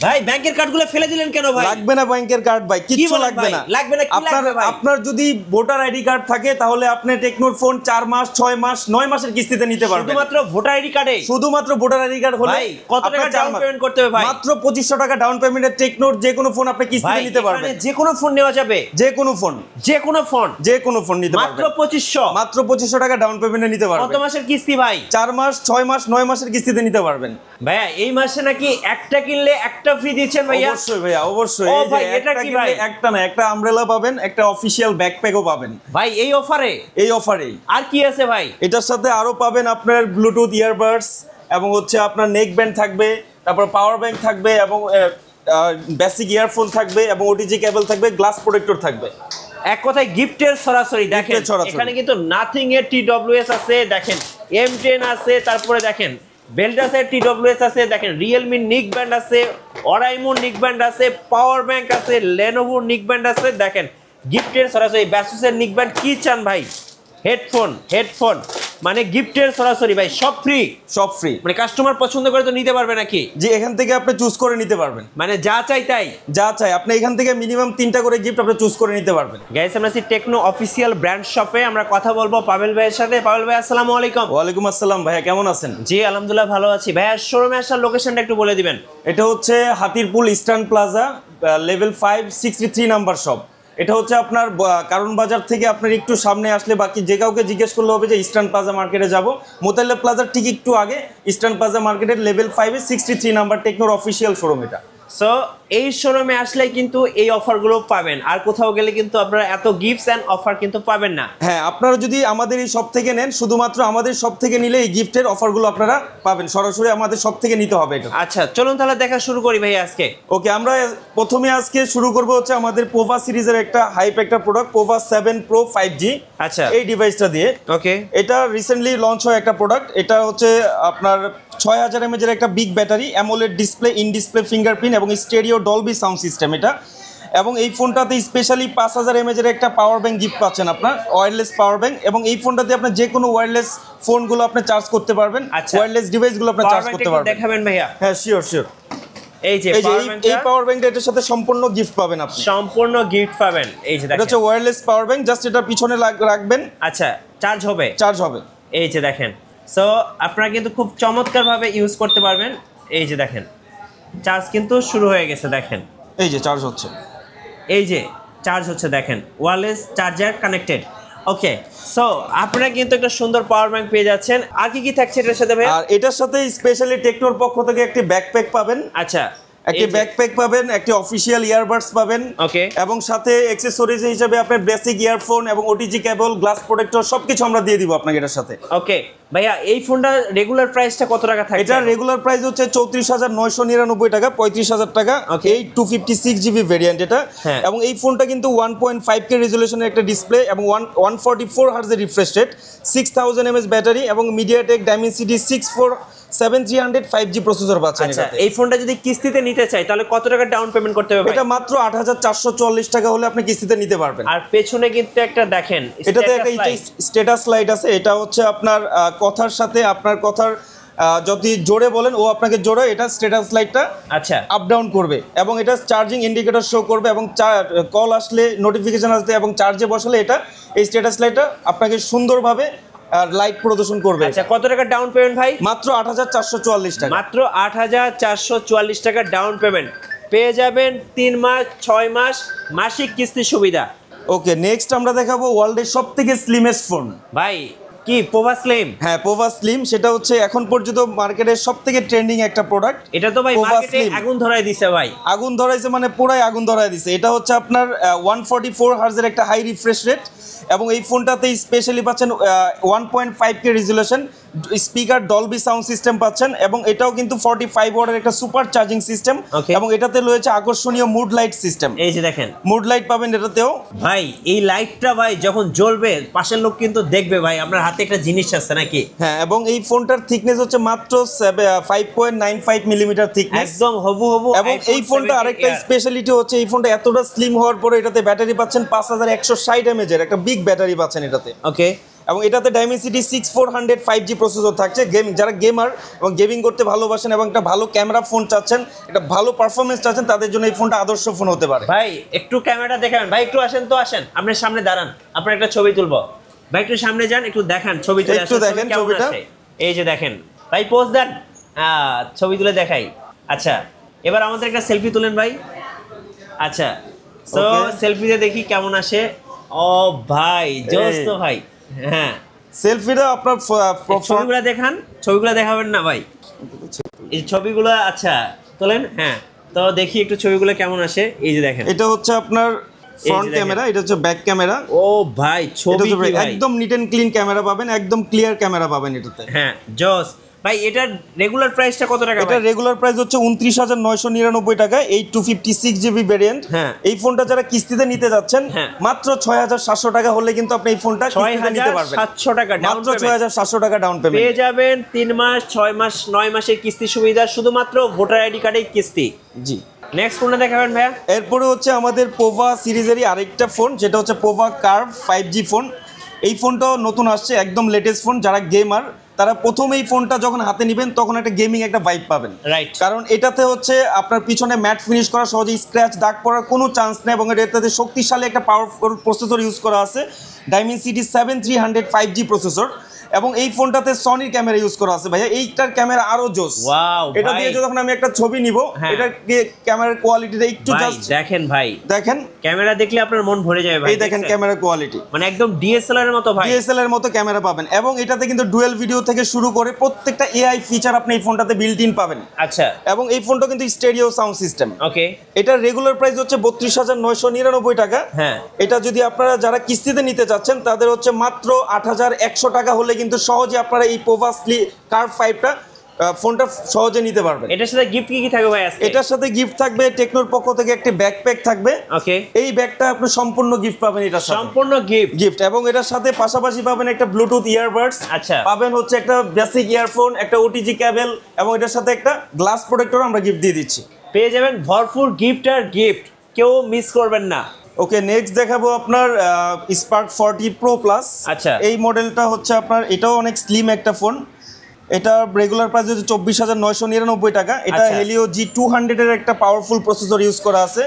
ভাই ব্যাংকের কার্ডগুলো ফেলে দিলেন কেন ভাই? লাগবে না ব্যাংকের কার্ড ভাই, কিচ্ছু লাগবে না। লাগবে না, কি লাগবে ভাই? আপনার যদি ভোটার আইডি কার্ড থাকে তাহলে আপনি টেকনোর ফোন 4 মাস 6 মাস 9 মাসের কিস্তিতে নিতে পারবেন। শুধুমাত্র ভোটার আইডি কার্ডে? শুধুমাত্র ভোটার আইডি কার্ড হলে। ভাই কত টাকা ডাউন পেমেন্ট করতে হবে ভাই? মাত্র 2500 টাকা ডাউন পেমেন্টে টেকনোর যে কোনো ফোন আপনি কিস্তিতে নিতে পারবেন। যে কোনো ফোন নেওয়া যাবে? যে কোনো ফোন, যে কোনো ফোন, যে কোনো ফোন নিতে পারবেন মাত্র 2500। মাত্র 2500 টাকা ডাউন পেমেন্টে নিতে পারবেন। কত মাসের কিস্তি ভাই? 4 মাস 6 মাস 9 মাসের কিস্তিতে নিতে পারবেন। ভাইয়া এই মাসে নাকি একটা কিনলে একটা ফ্রি দিচ্ছেন ভাইয়া? অবশ্যই ভাইয়া, অবশ্যই। ও এই যে ভাই এটা কি ভাই? একটা না, একটা আমব্রেলা পাবেন, একটা অফিশিয়াল ব্যাকপ্যাকও পাবেন ভাই এই অফারে? এই অফারেই। আর কি আছে ভাই? এটার সাথে আরো পাবেন আপনার ব্লুটুথ ইয়ারবাডস, এবং হচ্ছে আপনার নেক ব্যান্ড থাকবে, তারপর পাওয়ার ব্যাংক থাকবে, এবং বেসিক ইয়ারফোন থাকবে, এবং ওটিজি কেবল থাকবে, গ্লাস প্রোটেক্টর থাকবে। এক কথায় গিফটের সরাসরি। দেখেন এখানে কিন্তু নাথিং এর TWS আছে, দেখেন M10 আছে, তারপরে দেখেন বেল্টাসের TWS আছে, দেখেন রিয়েলমি নিক ব্যান্ড আছে, অরাইমো নিক ব্যান্ড আছে, পাওয়ার ব্যাংক আছে, লেনোভো নিক ব্যান্ড আছে। দেখেন গিফটের সরাসরি। ব্যাসুসের নিক ব্যান্ড কি চান ভাই? হেডফোন মানে গিফটের সরাসরি ভাই, সব ফ্রি। সব ফ্রি মানে কাস্টমার পছন্দ করে তো নিতে পারবে নাকি? জি, এখান থেকে আপনি চুজ করে নিতে পারবেন, মানে যা চাই তাই। যা চাই আপনি এখান থেকে মিনিমাম 3টা করে গিফট আপনি চুজ করে নিতে পারবেন। গাইস আমরা আছি টেকনো অফিসিয়াল ব্র্যান্ড শপে, আমরা কথা বলবো পাবেল ভাইয়ের সাথে। পাবেল ভাই আসসালামু আলাইকুম। ওয়ালাইকুম আসসালাম ভাইয়া, কেমন আছেন? জি আলহামদুলিল্লাহ ভালো আছি। ভাইয়া শোরুমে আসার লোকেশনটা একটু বলে দিবেন। এটা হচ্ছে Hatirpool eastern plaza, level 5 63 number shop. এটা হচ্ছে আপনার কারণ বাজার থেকে আপনার একটু সামনে আসলে, বাকি যে কাউকে জিজ্ঞেস করলে হবে যে ইস্টার্ন প্লাজা মার্কেটে যাব। মোতালেব প্লাজার ঠিক একটু আগে ইস্টার্ন প্লাজা মার্কেটের লেভেল 5 63 নাম্বার টেকনোর অফিসিয়াল শোরুম এটা। সো এই শোরুমে আসলে কিন্তু এই অফারগুলো পাবেন, আর কোথাও গেলে কিন্তু আপনারা এত গিফটস এন্ড অফার কিন্তু পাবেন না। হ্যাঁ, আপনারা যদি আমাদের এই শপ থেকে নেন, শুধুমাত্র আমাদের শপ থেকে নিলে এই গিফটের অফারগুলো আপনারা পাবেন, সরাসরি আমাদের শপ থেকে নিতে হবে এটা। আচ্ছা চলুন তাহলে দেখা শুরু করি ভাই আজকে। ওকে, আমরা প্রথমে আজকে শুরু করব হচ্ছে আমাদের পোভা সিরিজের একটা হাইপ একটা প্রোডাক্ট, পোভা 7 Pro 5G। আচ্ছা, এই ডিভাইসটা দিয়ে। ওকে, এটা রিসেন্টলি লঞ্চ হয় একটা প্রোডাক্ট। এটা হচ্ছে আপনার 6000 mAh এর একটা big battery, AMOLED display, in display fingerprint এবং স্টেরিও ডলবি সাউন্ড সিস্টেম এটা। এবং এই ফোনটাতে স্পেশালি 5000 mAh এর একটা পাওয়ার ব্যাংক গিফট পাচ্ছেন আপনার, ওয়্যারলেস পাওয়ার ব্যাংক। এবং এই ফোনটাতে আপনি যে কোনো ওয়্যারলেস ফোনগুলো আপনি চার্জ করতে পারবেন, ওয়্যারলেস ডিভাইসগুলো আপনি চার্জ করতে পারবেন। দেখাবেন ভাইয়া? হ্যাঁ শিওর। এই যে এই পাওয়ার ব্যাংকটা এটার সাথে সম্পূর্ণ গিফট পাবেন আপনি, সম্পূর্ণ গিফট পাবেন। এই যে দেখেন এটা হচ্ছে ওয়্যারলেস পাওয়ার ব্যাংক, জাস্ট এটা পিছনে রাখবেন। আচ্ছা, চার্জ হবে? এই যে দেখেন। সো আপনারা কিন্তু খুব চমৎকারভাবে ইউজ করতে পারবেন। এই যে দেখেন চার্জ কিন্তু শুরু হয়ে গেছে, দেখেন এই যে চার্জ হচ্ছে, দেখেন ওয়্যারলেস চার্জার কানেক্টেড। ওকে, সো আপনারা কিন্তু একটা সুন্দর পাওয়ার ব্যাংক পেয়ে যাচ্ছেন। আর কি থাকছে এটার সাথে ভাই? আর এটার সাথে স্পেশালি টেকনোর পক্ষ থেকে একটি ব্যাকপ্যাক পাবেন। আচ্ছা, একটি ব্যাকপ্যাক পাবেন, একটি অফিশিয়াল ইয়ারবাডস পাবেন। ওকে, এবং সাথে অ্যাকসেসরিজ হিসেবে আপনার বেসিক ইয়ারফোন এবং ওটিজি কেবল, গ্লাস প্রোটেক্টর সবকিছু আমরা দিয়ে দিব আপনাকে এটার সাথে। ওকে ভাইয়া, এই ফোনটা রেগুলার প্রাইসটা কত টাকা থাকে? এটা রেগুলার প্রাইস হচ্ছে 34999 টাকা, 35000 টাকা। এই 256GB ভেরিয়েন্ট এটা। এবং এই ফোনটা কিন্তু 1.5K রেজোলিউশনের একটা ডিসপ্লে এবং 144 হার্টজের রিফ্রেশ রেট, 6000 mAh ব্যাটারি এবং মিডিয়াটেক ডাইমেনসিটি 64700 5G প্রসেসর পাচ্ছেন এটাতে। এই ফোনটা যদি কিস্তিতে নিতে চাই তাহলে কত টাকা ডাউন পেমেন্ট করতে হবে? এটা মাত্র 8444 টাকা হলে আপনি কিস্তিতে নিতে পারবেন। আর পেছনে কিন্তু একটা দেখেন এটাতে একটা স্ট্যাটাস লাইট আছে, এটা হচ্ছে আপনার কথার সাথে আপনার কথার যদি জোরে বলেন ও আপনাকে জোরে এটা স্ট্যাটাস লাইটটা আচ্ছা আপ ডাউন করবে, এবং এটা চার্জিং ইন্ডিকেটর শো করবে, এবং কল আসলে নোটিফিকেশন আসবে, এবং চার্জে বসালে এটা এই স্ট্যাটাস লাইটটা আপনাকে সুন্দরভাবে লাইট প্রদর্শন করবে। আচ্ছা, কত টাকা ডাউন পেমেন্ট ভাই? মাত্র 8444 টাকা। মাত্র 8444 টাকা ডাউন পেমেন্ট পেয়ে যাবেন। 3 মাস 6 মাস মাসিক কিস্তি সুবিধা। ওকে, নেক্সট আমরা দেখাবো ওয়ার্ল্ডের সবথেকে স্লিমেস্ট ফোন। ভাই কি পোভা স্লিম? হ্যাঁ, পোভা স্লিম। সেটা হচ্ছে এখন পর্যন্ত মার্কেটের সবথেকে ট্রেন্ডিং একটা প্রোডাক্ট। এটা তো ভাই মার্কেটে আগুন ধরায় দিছে ভাই। আগুন ধরাইছে মানে পুরাই আগুন ধরায় দিছে। এটা হচ্ছে আপনার 144 হার্টজের একটা হাই রিফ্রেশ রেট, এবং এই ফোনটাতে স্পেশালি পাচ্ছেন 1.5K resolution, speaker Dolby sound system পাচ্ছেন, এবং এটাও কিন্তু 45 ওয়াটের একটা সুপার চার্জিং সিস্টেম, এবং এটাতে রয়েছে আকর্ষণীয় মুড লাইট সিস্টেম। এই যে দেখেন মুড লাইট পাবেন এটাতেও। ভাই এই লাইটটা ভাই যখন জ্বলবে পাশের লোক কিন্তু দেখবে ভাই আপনার হাতে একটা জিনিস আছে নাকি। হ্যাঁ, এবং এই ফোনটার থিকনেস হচ্ছে মাত্র 5.95 মিলিমিটার থিকনেস, একদম হবু। এবং এই ফোনটা আরেকটা স্পেশালিটি হচ্ছে এই ফোনটা এতটা স্লিম হওয়ার পরে এটাতে ব্যাটারি পাচ্ছেন 5160 mAh এর একটা বিগ ব্যাটারি পাচ্ছেন এটাতে। ওকে, এবং এটাতে ডাইমেনসিটি 6400 5G প্রসেসর থাকছে। যারা গেমার এবং গেমিং করতে ভালোবাসেন এবং একটা ভালো ক্যামেরা ফোন চাচ্ছেন, একটা ভালো পারফরমেন্স চাচ্ছেন, তাদের জন্য এই ফোনটা আদর্শ ফোন হতে পারে। ভাই একটু ক্যামেরাটা দেখাবেন ভাই, একটু আসেন তো, আসেন আপনার সামনে দাঁড়ান, আপনার একটা ছবি তুলবো ভাই, একটু সামনে যান, একটু দেখান ছবি তুলে, একটু দেখেন ছবিটা, এই যে দেখেন ভাই, পোজ দেন, ছবি তুলে দেখাই। আচ্ছা এবার আমাদের একটা সেলফি তুলেন ভাই। আচ্ছা তো সেলফিতে দেখি কেমন আসে। ও ভাই জোস তো ভাই। হ্যাঁ সেলফিটা আপনার ছবিগুলো দেখান, ছবিগুলো দেখাবেন না ভাই, এই ছবিগুলো আচ্ছা তোলেন। হ্যাঁ তো দেখি একটু ছবিগুলো কেমন আসে। এই যে দেখেন এটা হচ্ছে আপনার ফ্রন্ট ক্যামেরা, এটা হচ্ছে ব্যাক ক্যামেরা। ও ভাই ছবি কি ভাই, একদম নিট এন্ড ক্লিন ক্যামেরা পাবেন, একদম ক্লিয়ার ক্যামেরা পাবেন এটাতে। হ্যাঁ জোস ভাই। এটার রেগুলার প্রাইসটা কত টাকা? এটা রেগুলার প্রাইস হচ্ছে 29,999 টাকা, এই 256GB ভেরিয়েন্ট। এই ফোনটা যারা কিস্তিতে নিতে যাচ্ছেন মাত্র 6,700 টাকা হলে কিন্তু আপনি এই ফোনটা কিস্তিতে নিতে পারবেন। 6,700 টাকা ডাউন পেমেন্ট, মাত্র 6,700 টাকা ডাউন পেমেন্ট পেয়ে যাবেন। 3 মাস 6 মাস 9 মাসের কিস্তি সুবিধা, শুধুমাত্র ভোটার আইডি কার্ডেই কিস্তি। জি নেক্সট ফোনটা দেখাবেন ভাইয়া। এরপরে হচ্ছে আমাদের পোভা সিরিজেরই আরেকটা ফোন, যেটা হচ্ছে পোভা কার্ভ 5G ফোন। এই ফোনটাও নতুন আসছে, একদম লেটেস্ট ফোন। যারা গেমার তারা প্রথম এই ফোনটা যখন হাতে নেবেন তখন একটা গেমিং একটা ভাইব পাবেন, রাইট। কারণ এটাতে হচ্ছে আপনার পিছনে ম্যাট ফিনিশ করা, সহজে স্ক্র্যাচ দাগ পড়ার কোনো চান্স নেই, এবং এটাতে শক্তিশালী একটা পাওয়ারফুল প্রসেসর ইউজ করা আছে, ডাইমেনসিটি 7300 5G প্রসেসর। এবং এই ফোনটাতে সনির ক্যামেরা ইউজ করা আছে ভাইয়া, এইটার ক্যামেরা আরো জোস। এটা দিয়ে যখন আমি একটা ছবি নিব, এটা ক্যামেরার কোয়ালিটিটা একটু জাস্ট দেখেন ভাই, দেখেন ক্যামেরা দেখলে আপনার মন ভরে যাবে ভাই। এই দেখেন ক্যামেরা কোয়ালিটি, মানে একদম ডিএসএলআর এর মতো ভাই, ডিএসএলআর এর মতো ক্যামেরা পাবেন। এবং এটাতে কিন্তু ডুয়াল ভিডিও থেকে শুরু করে প্রত্যেকটা এআই ফিচার আপনি এই ফোনটাতে বিল্ট ইন পাবেন। আচ্ছা, এবং এই ফোনটা কিন্তু স্টেরিও সাউন্ড সিস্টেম। ওকে, এটার রেগুলার প্রাইস হচ্ছে 32,999 টাকা। হ্যাঁ, এটা যদি আপনারা যারা কিস্তিতে নিতে চাচ্ছেন তাদের হচ্ছে মাত্র 8,100 টাকা হলে কিন্তু সহজে আপনারা এই পোভা কার্ভ 5টা ফোনটা সহজে নিতে পারবেন। এটার সাথে গিফট কি থাকবে ভাই আজকে? এটার সাথে গিফট থাকবে টেকনোর পক্ষ থেকে একটা ব্যাকপ্যাক থাকবে। ওকে, এই ব্যাগটা আপনি সম্পূর্ণ গিফট পাবেন, এটা সম্পূর্ণ গিফট। এবং এটার সাথে পাশাপাশি পাবেন একটা ব্লুটুথ ইয়ারবাডস। আচ্ছা, পাবেন হচ্ছে একটা বেসিক ইয়ারফোন, একটা ওটিজি কেবল, এবং এটার সাথে একটা গ্লাস প্রোটেক্টর আমরা গিফট দিয়ে দিচ্ছি। পেয়ে যাবেন ভরপুর গিফট আর গিফট, কেউ মিস করবেন না। ওকে, নেক্সট দেখাবো আপনার স্পার্ক 40 প্রো প্লাস। আচ্ছা, এই মডেলটা হচ্ছে আপনার, এটাও অনেক স্লিম একটা ফোন। এটা রেগুলার প্রাইস হচ্ছে 24,999 টাকা। এটা হেলিও G200 এর একটা পাওয়ারফুল প্রসেসর ইউজ করা আছে,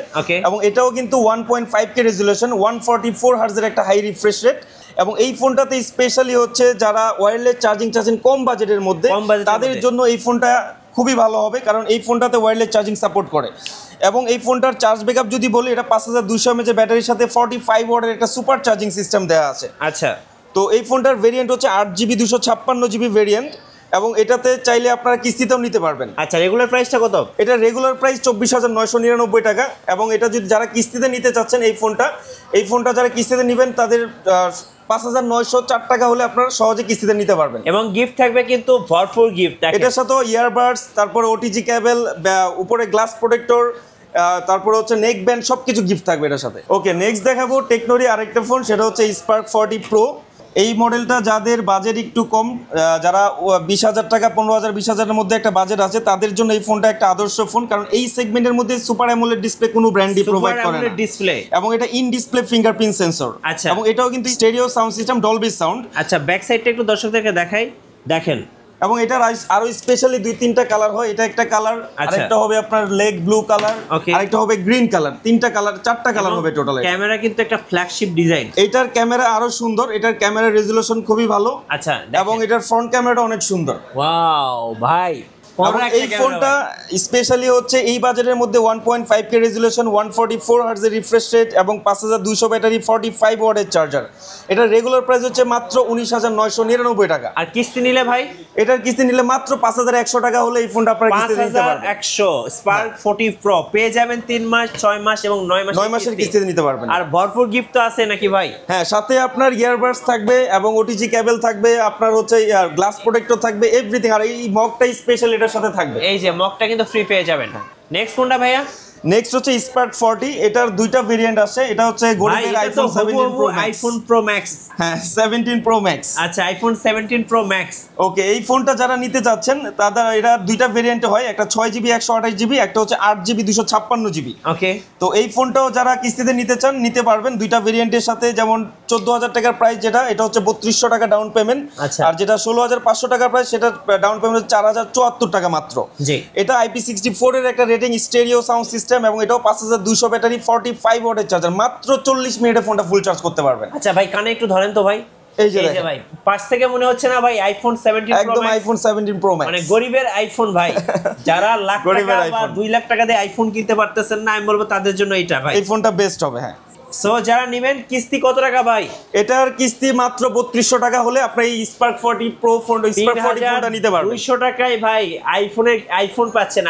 এবং এটাও কিন্তু 1.5K রেজুলেশন, 144 হার্জ এর একটা হাই রিফ্রেশ রেট। এবং এই ফোনটাতে স্পেশালি হচ্ছে যারা ওয়্যারলেস চার্জিং চাচ্ছেন কম বাজেটের মধ্যে, তাদের জন্য এই ফোনটা খুবই ভালো হবে, কারণ এই ফোনটাতে ওয়্যারলেস চার্জিং সাপোর্ট করে। এবং এই ফোনটার চার্জ ব্যাকআপ যদি বলি, এটা 5200 mAh ব্যাটারির সাথে 45 ওয়াটের একটা সুপার চার্জিং সিস্টেম দেওয়া আছে। আচ্ছা, তো এই ফোনটার ভেরিয়েন্ট হচ্ছে 8GB 256GB ভেরিয়েন্ট, এবং এটাতে চাইলে আপনারা কিস্তিতেও নিতে পারবেন। আচ্ছা, রেগুলার প্রাইসটা কত? এটা রেগুলার প্রাইস 24,999 টাকা, এবং এটা যদি যারা কিস্তিতে নিতে চাচ্ছেন এই ফোনটা যারা কিস্তিতে নেবেন তাদের 5,904 টাকা হলে আপনারা সহজে কিস্তিতে নিতে পারবেন। এবং গিফট থাকবে কিন্তু ভরপুর গিফট। এটার সাথেও ইয়ারবাডস, তারপরে ওটিজি কেবল, উপরে গ্লাস প্রোটেক্টর, তারপরে হচ্ছে নেক ব্যান্ড, সবকিছু গিফট থাকবে এটার সাথে। ওকে, নেক্সট দেখাবো টেকনোরই আরেকটা ফোন, সেটা হচ্ছে স্পার্ক 40 প্রো। এই মডেলটা যাদের বাজেট একটু কম, যারা 20,000 টাকা 15,000 20,000-এর মধ্যে একটা বাজেট আছে, তাদের জন্য এই ফোনটা একটা আদর্শ ফোন, কারণ এই সেগমেন্টের মধ্যে সুপার অ্যামোলেড ডিসপ্লে কোনো ব্র্যান্ডই প্রোভাইড করে না ডিসপ্লে, এবং এটা ইন ডিসপ্লে ফিঙ্গারপ্রিন্ট সেন্সর। আচ্ছা, এবং এটাও কিন্তু stereo sound system, Dolby sound. আচ্ছা, ব্যাক সাইডটা একটু দর্শকদেরকে দেখাই, দেখেন। এবং এটার আরো স্পেশালি 2-3টা কালার হয়, এটা একটা কালার, আরেকটা হবে আপনার লেগ ব্লু কালার, আরেকটা হবে গ্রিন কালার, 3টা কালার, 4টা কালার হবে টোটাল। ক্যামেরা কিন্তু একটা ফ্ল্যাগশিপ ডিজাইন। এটার ক্যামেরা আরো সুন্দর, এটার ক্যামেরা রেজুলেশন খুবই ভালো। আচ্ছা, এবং এটার ফ্রন্ট ক্যামেরাটা অনেক সুন্দর। ওয়াও ভাই, এই ফোনটা স্পেশালি হচ্ছে এই বাজেটের মধ্যে 1.5K resolution, 144 hertz refresh rate, এবং 5200 ব্যাটারি, 45 ওয়াটের চার্জার। এটা রেগুলার প্রাইস হচ্ছে মাত্র 19,999 টাকা। আর কিস্তি নিলে ভাই, এটার কিস্তি নিলে মাত্র 5,100 টাকা হলে এই ফোনটা আপনারা কিস্তি নিতে পারবেন। 5,100 স্পার্ক 40 প্রো পেয়ে যাবেন 3 মাস 6 মাস এবং 9 মাসের কিস্তিতে নিতে পারবেন। আর ভরপুর গিফট তো আছে নাকি ভাই? হ্যাঁ, সাথে আপনার ইয়ারবাডস থাকবে, এবং ওটিজি কেবল থাকবে, আপনার হচ্ছে গ্লাস প্রোটেক্টর থাকবে, এভরিথিং। আর এই মগটা স্পেশাল এটার সাথে থাকবে, এই যে মগটা কিন্তু ফ্রি পেয়ে যাবেন। নেক্সট কোনটা ভাইয়া? নেক্সট হচ্ছে স্পার্ক 40। এটার দুইটা ভেরিয়েন্ট আছে, এটা হচ্ছে golden iPhone 17 pro max. IPhone pro max, হ্যাঁ 17 প্রো ম্যাক্স। আচ্ছা, আইফোন 17 প্রো ম্যাক্স। ওকে, এই ফোনটা যারা নিতে চাচ্ছেন তাদের এটা দুইটা ভেরিয়েন্টে হয়, একটা 6GB 128GB, একটা হচ্ছে 8GB 256GB। ওকে, তো এই ফোনটাও যারা কিস্তিতে নিতে চান নিতে পারবেন, দুইটা ভেরিয়েন্টের সাথে, যেমন 14,000 টাকার প্রাইস যেটা, এটা হচ্ছে 3200 টাকা ডাউন পেমেন্ট। আর যেটা 16,500 টাকার প্রাইস, সেটা ডাউন পেমেন্ট 4,074 টাকা মাত্র। এটা IP64 এর একটা রেটিং, স্টেরিও সাউন্ড সিস্টেম, এবং এটাও 5200 ব্যাটারি, 45 ওয়াটের চার্জার। মাত্র 40 মিনিটে ফোনটা ফুল চার্জ করতে পারবেন। আচ্ছা ভাই, কানে একটু ধরেন তো ভাই। এই যে ভাই, পাশ থেকে মনে হচ্ছে না ভাই আইফোন 17 প্রো, একদম আইফোন 17 প্রো ম্যাক্স, মানে গরিবের আইফোন ভাই। যারা লাখ টাকা বা 2 লাখ টাকা দিয়ে আইফোন কিনতে পারতেছেন না, আমি বলবো তাদের জন্য এটা ভাই, এই ফোনটা বেস্ট হবে। হ্যাঁ, সো যারা নেবেন, কিস্তি কত টাকা ভাই? এটার কিস্তি মাত্র 3200 টাকা হলে আপনি এই স্পার্ক 40 প্রো ফোন, স্পার্ক 40 ফোনটা নিতে পারবেন। 200 টাকায় ভাই আইফোন পাচ্ছেন,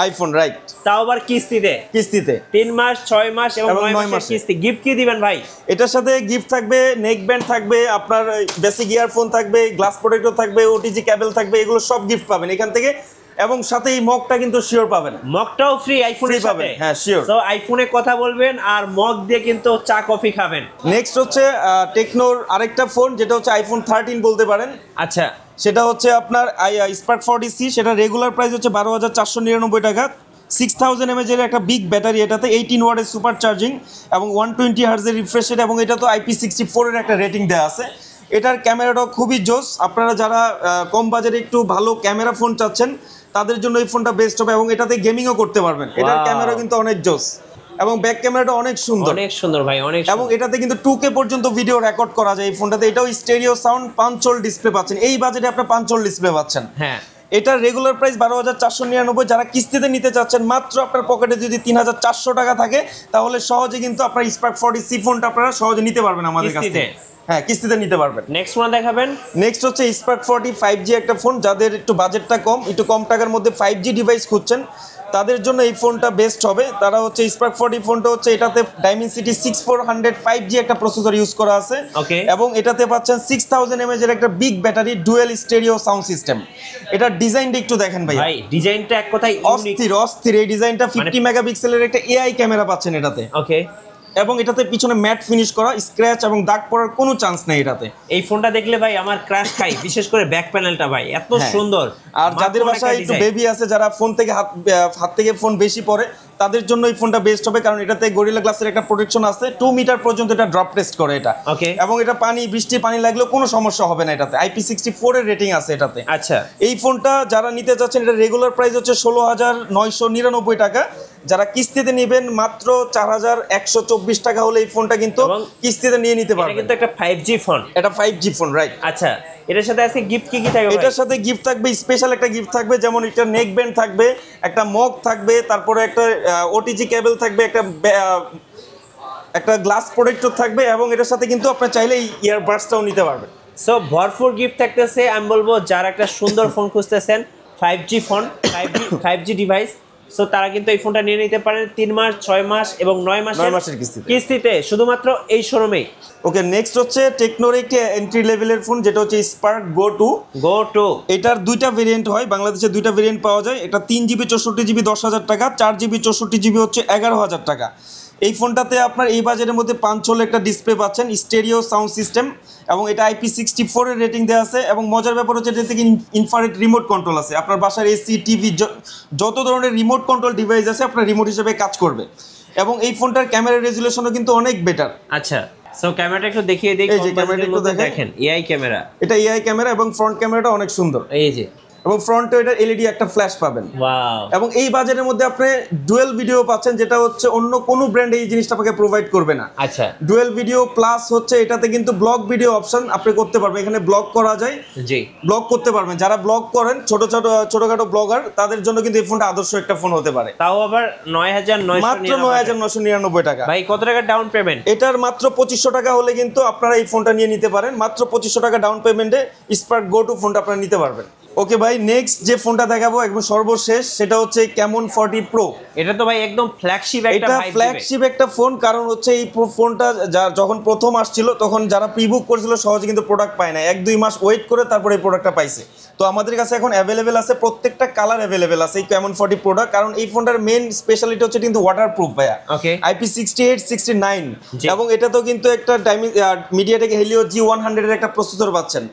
আইফোন রাইট। তাও আবার কিস্তিতে 3 মাস 6 মাস এবং 9 মাসের কিস্তি। গিফট কি দিবেন ভাই? এটার সাথে গিফট থাকবে নেক ব্যান্ড থাকবে, আপনার বেসিক ইয়ারফোন থাকবে, গ্লাস প্রোটেক্টর থাকবে, ওটিজি কেবল থাকবে, এগুলো সব গিফট পাবেন এখান থেকে। এবং সাথে এই মগটা কিন্তু শিওর পাবেন, মগটাও ফ্রি আইফোনের সাথে। হ্যাঁ শিওর। সো আইফোনে কথা বলবেন আর মগ দিয়ে কিন্তু চা কফি খাবেন। নেক্সট হচ্ছে টেকনোর আরেকটা ফোন, যেটা হচ্ছে আইফোন 13 বলতে পারেন। আচ্ছা, সেটা হচ্ছে আপনার স্পার্ক 40C, সেটা রেগুলার প্রাইস হচ্ছে 12,499 টাকা। 6000 mAh এর একটা বিগ ব্যাটারি, এটাতে 18 ওয়াটের সুপার চার্জিং এবং 120 হার্টজের রিফ্রেশ রেট, এবং এটা তো IP64 এর একটা রেটিং দেওয়া আছে। এটার ক্যামেরাটাও খুবই জোস। আপনারা যারা কম বাজারে একটু ভালো ক্যামেরা ফোন চাচ্ছেন, তাদের জন্য এই ফোনটা বেস্ট হবে, এবং এটাতে গেমিংও করতে পারবেন। এটার ক্যামেরা কিন্তু অনেক জোস, এবং ব্যাক ক্যামেরাটা অনেক সুন্দর, অনেক সুন্দর ভাই, অনেক। এবং এটাতে কিন্তু 2K পর্যন্ত ভিডিও রেকর্ড করা যায় এই ফোনটাতে। এটাও স্টেরিও সাউন্ড, পাঞ্চল ডিসপ্লে পাচ্ছেন। এই বাজেটে আপনি পাঞ্চল ডিসপ্লে পাচ্ছেন। হ্যাঁ, এটার রেগুলার প্রাইস 12,499। যারা কিস্তিতে নিতে চাচ্ছেন, মাত্র আপনার পকেটে যদি 3,400 টাকা থাকে, তাহলে সহজে কিন্তু আপনার স্পার্ক 40C ফোনটা আপনারা সহজে নিতে পারবেন আমাদের কাছ থেকে। হ্যাঁ, কিস্তিতে নিতে পারবেন। নেক্সট ওয়ান দেখাবেন। নেক্সট হচ্ছে স্পার্ক 40 5G একটা ফোন। যাদের একটু বাজেটটা কম, একটু কম টাকার মধ্যে 5G ডিভাইস খুঁজছেন, তাদের জন্য এই ফোনটা বেস্ট হবে। তারা হচ্ছে স্পার্ক 40 ফোনটা হচ্ছে, এটাতে ডাইমেনসিটি 6400 5G একটা প্রসেসর ইউজ করা আছে, এবং এটাতে পাচ্ছেন 6000 mAh এর একটা big battery, dual stereo sound system. এটার ডিজাইনটা একটু দেখেন ভাই, ডিজাইনটা এক কথায় অস্থির। এই ডিজাইনটা 50 মেগাপিক্সেলের একটা AI ক্যামেরা পাচ্ছেন এটাতে। এবং এটাতে পিছনে ম্যাট ফিনিশ করা, স্ক্র্যাচ এবং দাগ পড়ার কোনো চান্স নেই এটাতে। এই ফোনটা দেখলে ভাই আমার ক্রাশ খাই, বিশেষ করে ব্যাক প্যানেলটা ভাই এত সুন্দর। আর যাদের বাসায় একটু বেবি আছে, যারা ফোন থেকে হাত থেকে ফোন বেশি পড়ে, তাদের জন্য এই ফোনটা বেস্ট হবে, কারণ এটাতে গরিলা গ্লাসের একটা প্রোটেকশন আছে। 2 মিটার পর্যন্ত এটা ড্রপ টেস্ট করে এটা। এবং এটা বৃষ্টি পানি লাগলেও কোনো সমস্যা হবে না এটাতে। IP64 এর রেটিং আছে এটাতে। আচ্ছা, এই ফোনটা যারা নিতে চাচ্ছেন, এটা রেগুলার প্রাইস হচ্ছে 16,999 টাকা। যারা কিস্তিতে নেবেন, মাত্র 4,124 টাকা হলে এই ফোনটা কিন্তু কিস্তিতে নিয়ে নিতে পারবেন। এটা কিন্তু একটা 5G ফোন, এটা 5G ফোন, রাইট। আচ্ছা, এটার সাথে আছে গিফট কি থাকবে? এটার সাথে গিফট থাকবে, স্পেশাল একটা গিফট থাকবে, যেমন একটা নেক ব্যান্ড থাকবে, একটা মগ থাকবে, তারপরে একটা ওটিজি কেবল থাকবে, একটা গ্লাস প্রোটেক্টর থাকবে, এবং এটার সাথে কিন্তু আপনি চাইলে এই ইয়ারবাডসটাও নিতে পারবেন। সো ভরপুর গিফট থাকতেছে। আমি বলবো যারা একটা সুন্দর ফোন খুঁজতেছেন, 5G phone, 5G device, so তারা কিন্তু এই ফোনটা নিয়ে নিতে পারেন 3 মাস 6 মাস এবং 9 মাসের কিস্তিতে, শুধুমাত্র এই শোরুমেই। ওকে, নেক্সট হচ্ছে টেকনোর একটি এন্ট্রি লেভেলের ফোন, যেটা হচ্ছে স্পার্ক গো টু। এটার দুইটা ভেরিয়েন্ট হয়, বাংলাদেশে দুইটা ভেরিয়েন্ট পাওয়া যায়। এটা 3GB 64GB 10,000 টাকা, 4GB 64GB হচ্ছে 11,000 টাকা। এই ফোনটাতে আপনার এই বাজারের মধ্যে 5 হল একটা ডিসপ্লে পাচ্ছেন, স্টেরিও সাউন্ড সিস্টেম, এবং এটা IP64 এর রেটিং দেওয়া আছে। এবং মজার ব্যাপার হচ্ছে এটা থেকে ইনফ্রারেড রিমোট কন্ট্রোল আছে। আপনার বাসার এসি, টিভি, যত ধরনের রিমোট কন্ট্রোল ডিভাইস আছে আপনার রিমোট হিসেবে কাজ করবে। এবং এই ফোনটার ক্যামেরা রেজুলেশনও কিন্তু অনেক বেটার। আচ্ছা, সো ক্যামেরাটা একটু দেখিয়ে দিই। এই যে ক্যামেরাটা একটু দেখেন, AI ক্যামেরা, এটা AI ক্যামেরা, এবং ফ্রন্ট ক্যামেরাটা অনেক সুন্দর। এই যে, এবং ফ্রন্টে এটা এলইডি একটা ফ্ল্যাশ পাবেন। ওয়াও! এবং এই বাজারের মধ্যে আপনি ডুয়েল ভিডিও পাচ্ছেন, যেটা হচ্ছে অন্য কোনো ব্র্যান্ড এই জিনিসটা আপনাকে প্রোভাইড করবে না। আচ্ছা, ডুয়েল ভিডিও প্লাস হচ্ছে এটাতে কিন্তু ব্লগ ভিডিও অপশন আপনি করতে পারবেন। এখানে ব্লগ করা যায়, জি, ব্লগ করতে পারবেন। যারা ব্লগ করেন, ছোটখাটো ব্লগার, তাদের জন্য কিন্তু এই ফোনটা আদর্শ একটা ফোন হতে পারে। তাও আবার 9,999, মাত্র 9,999 টাকা। ভাই কত টাকা ডাউন পেমেন্ট? এটার মাত্র 2500 টাকা হলে কিন্তু আপনারা এই ফোনটা নিয়ে নিতে পারেন। মাত্র 2500 টাকা ডাউন পেমেন্টে স্পার্ক গো টু ফোনটা আপনারা নিতে পারবেন। ওকে ভাই, নেক্সট যে ফোনটা দেখাবো একদম সর্বশেষ, সেটা হচ্ছে ক্যামন 40 প্রো। এটা তো ভাই একদম ফ্ল্যাগশিপ একটা ভাই, এটা ফ্ল্যাগশিপ একটা ফোন, কারণ হচ্ছে এই ফোনটা যখন প্রথম আসছিল, তখন যারা প্রিবুক করেছিল সহজে কিন্তু প্রোডাক্ট পায় না, 1-2 মাস ওয়েট করে তারপরে এই প্রোডাক্টটা পাইছে। তো আমাদের কাছে এখন অ্যাভেলেবেল আছে, প্রত্যেকটা কালার অ্যাভেলেবেল আছে এই ক্যামন 40 প্রোডাক্ট। কারণ এই ফোনটার মেইন স্পেশালিটি হচ্ছে কিন্তু ওয়াটারপ্রুফ ভাইয়া, IP68 69, এবং এটা তো কিন্তু একটা মিডিয়াটেক হেলিও G100 এর একটা প্রসেসর পাচ্ছেন,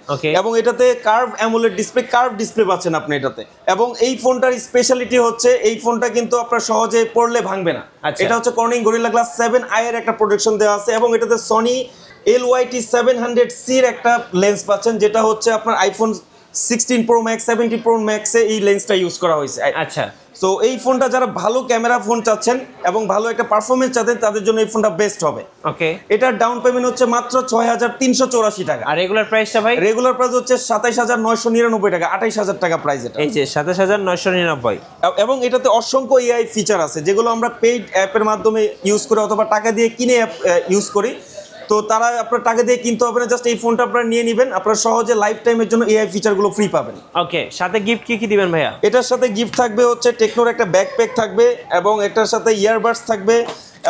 এবং এটাতে কার্ভ অ্যামোলেড ডিসপ্লে পাচ্ছেন আপনি এটাতে। এবং এই ফোনটার স্পেশালিটি হচ্ছে এই ফোনটা কিন্তু আপনার সহজে পড়লে ভাঙবে না। এটা হচ্ছে কর্নিং গরিলা গ্লাস 7i এর একটা প্রোটেকশন দেওয়া আছে, এবং এটাতে সনি LYT 700C এর একটা লেন্স পাচ্ছেন, যেটা হচ্ছে আপনার আইফোন 16 প্রো ম্যাক্স 70 প্রো ম্যাক্সে এই লেন্সটা ইউজ করা হয়েছে। আচ্ছা, তো এই ফোনটা যারা ভালো ক্যামেরা ফোন চাচ্ছেন এবং ভালো একটা পারফরমেন্স চাচ্ছেন তাদের জন্য এই ফোনটা বেস্ট হবে। ওকে, এটার ডাউন পেমেন্ট হচ্ছে মাত্র 6384 টাকা। আর রেগুলার প্রাইসটা ভাই? রেগুলার প্রাইস হচ্ছে 27999 টাকা, 28000 টাকা প্রাইস এটা। এই যে 27999। এবং এটাতে অসংখ্য এআই ফিচার আছে যেগুলো আমরা পেইড অ্যাপের মাধ্যমে ইউজ করে অথবা টাকা দিয়ে কিনে অ্যাপ ইউজ করি। তো তারা আপনার টাকা দিয়ে কিনতে হবে না, জাস্ট এই ফোনটা আপনারা নিয়ে নেবেন, আপনারা সহজে লাইফ টাইমের জন্য এআই ফিচারগুলো ফ্রি পাবেন। ওকে, সাথে গিফট কি দিবেন ভাইয়া? এটার সাথে গিফট থাকবে হচ্ছে টেকনোর একটা ব্যাকপ্যাক থাকবে, এবং এটার সাথে ইয়ারবাডস থাকবে,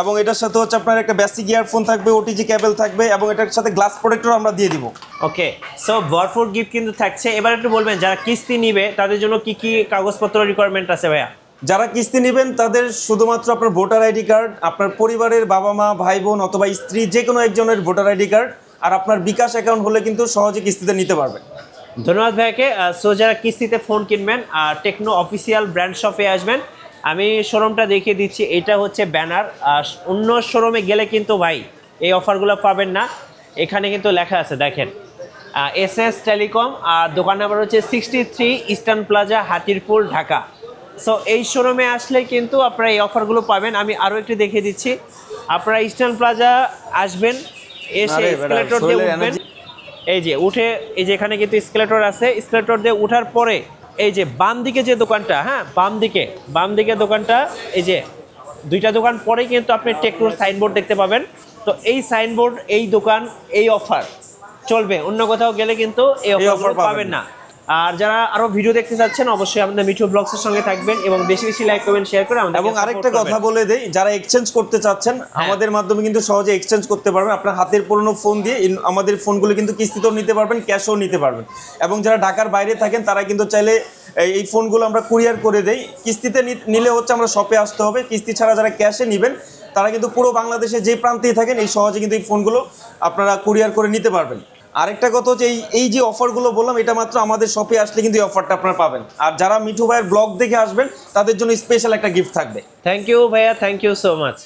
এবং এটার সাথে হচ্ছে আপনার একটা বেসিক ইয়ারফোন থাকবে, ওটিজি কেবল থাকবে, এবং এটার সাথে গ্লাস প্রোটেক্টর আমরা দিয়ে দিব। ওকে, সো ভরপুর গিফট কিন্তু থাকছে। এবার একটু বলবেন যারা কিস্তি নিবে তাদের জন্য কি কি কাগজপত্র রিকোয়ারমেন্ট আছে ভাইয়া? যারা কিস্তি নেবেন তাদের শুধুমাত্র আপনার ভোটার আইডি কার্ড, আপনার পরিবারের বাবা মা ভাই বোন অথবা স্ত্রী যে কোনো একজনের ভোটার আইডি কার্ড, আর আপনার বিকাশ অ্যাকাউন্ট হলে কিন্তু সহজে কিস্তিতে নিতে পারবেন। ধন্যবাদ ভাইয়াকে। সো যারা কিস্তিতে ফোন কিনবেন টেকনো অফিসিয়াল ব্র্যান্ড শপে আসবেন। আমি শোরুমটা দেখিয়ে দিচ্ছি, এটা হচ্ছে ব্যানার। অন্য শোরুমে গেলে কিন্তু ভাই এই অফারগুলো পাবেন না। এখানে কিন্তু লেখা আছে দেখেন, এসএস টেলিকম, আর দোকান নাম্বার হচ্ছে 63 eastern plaza, Hatirpool, Dhaka. So এই শোরুমে আসলে কিন্তু আপনারা এই অফারগুলো পাবেন। আমি আরও একটু দেখিয়ে দিচ্ছি, আপনারা ইস্টার্ন প্লাজা আসবেন, এসে এসকেলেটর দিয়ে উঠবেন। এই যে উঠে, এই যে এখানে কিন্তু এসকেলেটর আছে, এসকেলেটর দিয়ে উঠার পরে এই যে বাম দিকে যে দোকানটা, হ্যাঁ বাম দিকে দোকানটা, এই যে দুইটা দোকান পরেই কিন্তু আপনি টেকনোর সাইনবোর্ড দেখতে পাবেন। তো এই সাইনবোর্ড, এই দোকান, এই অফার চলবে, অন্য কোথাও গেলে কিন্তু এই অফার পাবেন না। আর যারা আরো ভিডিও দেখতে চাচ্ছেন অবশ্যই আমাদের মিঠু ব্লগসের সঙ্গে থাকবেন এবং বেশি বেশি লাইক কমেন্ট শেয়ার করে আমাদের। এবং আরেকটা কথা বলে দেই, যারা এক্সচেঞ্জ করতে চাচ্ছেন আমাদের মাধ্যমে কিন্তু সহজে এক্সচেঞ্জ করতে পারবেন। আপনার হাতের পুরনো ফোন দিয়ে আমাদের ফোনগুলো কিন্তু কিস্তিতেও নিতে পারবেন, ক্যাশও নিতে পারবেন। এবং যারা ঢাকার বাইরে থাকেন তারা কিন্তু চাইলে এই ফোনগুলো আমরা কুরিয়ার করে দেই। কিস্তিতে নিলে হচ্ছে আমরা শপে আসতে হবে, কিস্তি ছাড়া যারা ক্যাশে নেবেন তারা কিন্তু পুরো বাংলাদেশে যে প্রান্তেই থাকেন এই সহজে কিন্তু এই ফোনগুলো আপনারা কুরিয়ার করে নিতে পারবেন। আরেকটা কথা হচ্ছে এই যে অফারগুলো বললাম এটা মাত্র আমাদের শপে আসলে কিন্তু এই অফারটা আপনারা পাবেন। আর যারা মিঠু ভাইয়ের ব্লগ দেখে আসবেন তাদের জন্য স্পেশাল একটা গিফট থাকবে। থ্যাংক ইউ ভাইয়া, থ্যাংক ইউ সো মাচ।